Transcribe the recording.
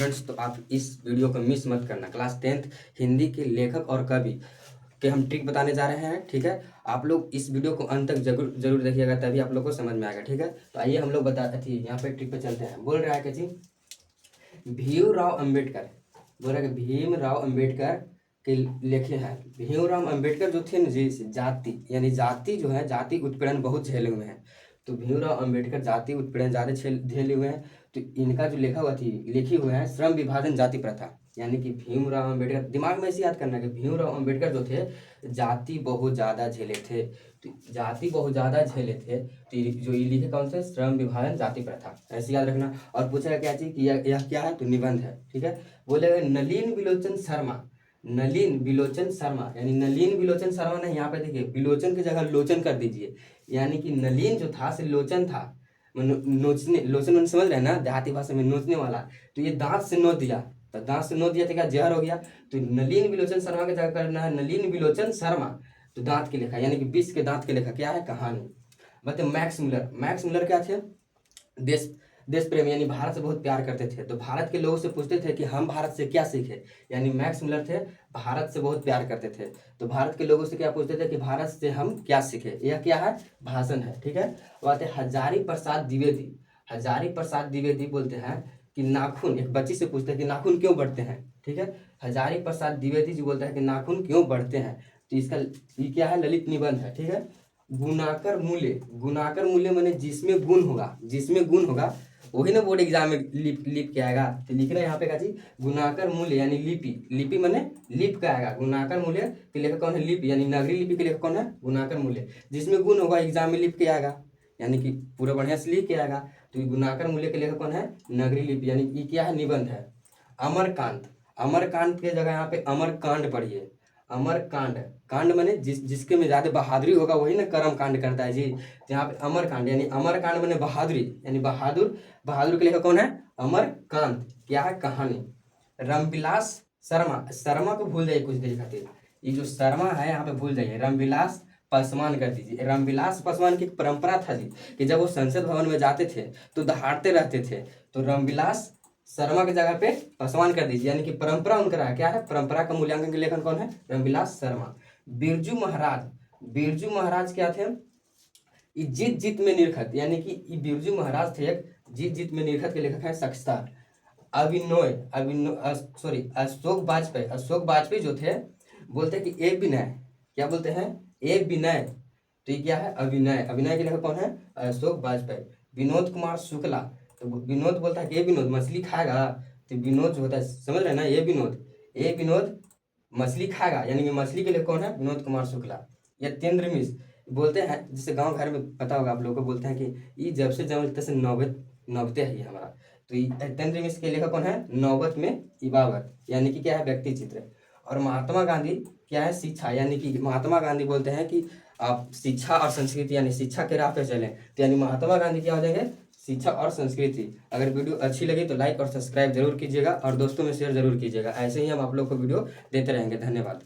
Friends, तो आप इस वीडियो को मिस मत करना। क्लास 10th हिंदी के लेखक और कवि के हम ट्रिक बताने जा रहे हैं। ठीक है, आप लोग इस वीडियो को अंत तक जरूर जरूर देखिएगा, तभी आप लोग को समझ में आएगा। ठीक है, तो आइए हम लोग बताते थी यहाँ पे ट्रिक पे चलते हैं। बोल रहा है कि जी भीमराव अंबेडकर, बोल रहा है कि भीमराव अंबेडकर के लिखे हैं। भीमराव अंबेडकर जो थे ना जी, जाति यानी जाति जो है, जाति उत्पीड़न बहुत झेले हुए हैं। तो भीमराव अंबेडकर जाति उत्पीड़न ज़्यादा झेले हुए हैं। तो इनका जो लिखा हुआ थी, लिखी हुआ है श्रम विभाजन जाति प्रथा, यानी कि भीमराव अंबेडकर, दिमाग में ऐसे याद करना है कि भीमराव अंबेडकर जो थे जाति बहुत ज़्यादा झेले थे। तो जाति बहुत ज़्यादा झेले थे, तो जो ये लिखे कौन से, श्रम विभाजन जाति प्रथा, ऐसे याद रखना। और पूछेगा क्या चीज़ कि यह क्या है, तो निबंध है। ठीक है, बोलेगा नलिन विलोचन शर्मा, नलिन विलोचन शर्मा, यानी नलिन विलोचन शर्मा नहीं, यहाँ पे देखिए विलोचन की जगह लोचन कर दीजिए, यानी कि नलिन जो था से लोचन था, नोचने, लोचन समझ रहे हैं ना, देहाती भाषा में नोचने वाला। तो ये दांत से नोच दिया, तो दांत से नोच दिया तो क्या जहर हो गया। तो नलिन विलोचन शर्मा की जगह करना है नलिन विलोचन शर्मा, तो दांत के लेखा, यानी कि विष के दांत के लेखा क्या है, कहानी। बताइए मैक्स मुलर, मैक्स मुलर क्या थे, देश देश प्रेम, यानी भारत से बहुत प्यार करते थे। तो भारत के लोगों से पूछते थे कि हम भारत से क्या सीखे, यानी मैक्स मुलर थे, भारत से बहुत प्यार करते थे। तो भारत के लोगों से क्या पूछते थे कि भारत से हम क्या सीखे, यह क्या है, भाषण है। ठीक है, बात है हजारी प्रसाद द्विवेदी, हजारी प्रसाद द्विवेदी बोलते हैं कि नाखून, एक बच्ची से पूछते हैं कि नाखून क्यों बढ़ते हैं। ठीक है, हजारी प्रसाद द्विवेदी जी बोलते हैं कि नाखून क्यों बढ़ते हैं। तो इसका ये क्या है, ललित निबंध है। ठीक है, गुणाकर मूल्य, गुणाकर मूल्य माने जिसमें गुण होगा, जिसमें गुण होगा वही ना बोर्ड एग्जाम में लिप लिप के आएगा। तो लिख रहे हैं यहाँ पे का जी गुणाकर मूल्य, यानी लिपि, लिपि माने लिप का आएगा। गुणाकर मूल्य के लेखक कौन है, लिपि, यानी नगरी लिपि के लेखक कौन है, गुणाकर मूल्य। जिसमें गुण होगा एग्जाम में लिप के आएगा, यानी कि पूरा बढ़िया से लिख के आएगा। तो गुणाकर मूल्य के लेखक कौन है, नगरी लिपि, यानी ये क्या है, निबंध है। अमरकांत, अमरकांत के जगह यहाँ पे अमरकांड पढ़िए। अमरकांड, कांड माने जिसके में ज्यादा बहादुरी होगा वही ना कर्म कांड करता है जी। तो यहाँ पे अमरकांड, यानी अमरकांड माने बहादुरी, यानी बहादुर, बहादुर के लेखक कौन है, अमरकांत, क्या है, कहानी। रामविलास शर्मा, शर्मा को भूल जाइए कुछ देर खातिर, ये जो शर्मा है यहाँ पे भूल जाइए, रामविलास पासवान कर दीजिए। रामविलास पासवान की एक परंपरा था जी कि जब वो संसद भवन में जाते थे तो दहाड़ते रहते थे। तो रामविलास शर्मा की जगह पे पासवान कर दीजिए, यानी कि परंपरा उनका है, क्या है, परंपरा का मूल्यांकन के लेखन कौन है, रामविलास शर्मा। बिरजू महाराज, बिरजू महाराज क्या थे, ये जीत जीत में निरखत, यानी कि ये बिरजू महाराज थे एक जीत जीत में निरखत के लेखक है सख्ता। अभिनय, अभिनय सॉरी अशोक वाजपेयी, अशोक वाजपेयी जो थे बोलते हैं कि ए विनय, क्या बोलते हैं, ए विनय। तो ये क्या है, अभिनय, अभिनय के लेखक कौन है, अशोक वाजपेयी। विनोद कुमार शुक्ला, तो विनोद बोलता है कि ए विनोद मछली खाएगा। तो विनोद जो होता है, समझ रहे हैं ना, ए विनोद, ए विनोद मछली खाएगा, यानी कि मछली के लिए कौन है, विनोद कुमार शुक्ला। यत्येंद्र मिश्र बोलते हैं, जैसे गांव घर में पता होगा आप लोगों को, बोलते हैं कि ये जब से जन्म तैसे नौबत नौबते है ये हमारा। तो यत्येंद्र मिश्र के लेखक कौन है, नौबत में इबावत, यानी कि क्या है, व्यक्ति चित्र। और महात्मा गांधी क्या है, शिक्षा, यानी कि महात्मा गांधी बोलते हैं कि आप शिक्षा और संस्कृति, यानी शिक्षा के राह पे चलें। तो यानी महात्मा गांधी क्या हो जाएंगे, शिक्षा और संस्कृति। अगर वीडियो अच्छी लगी तो लाइक और सब्सक्राइब जरूर कीजिएगा और दोस्तों में शेयर जरूर कीजिएगा। ऐसे ही हम आप लोग को वीडियो देते रहेंगे। धन्यवाद।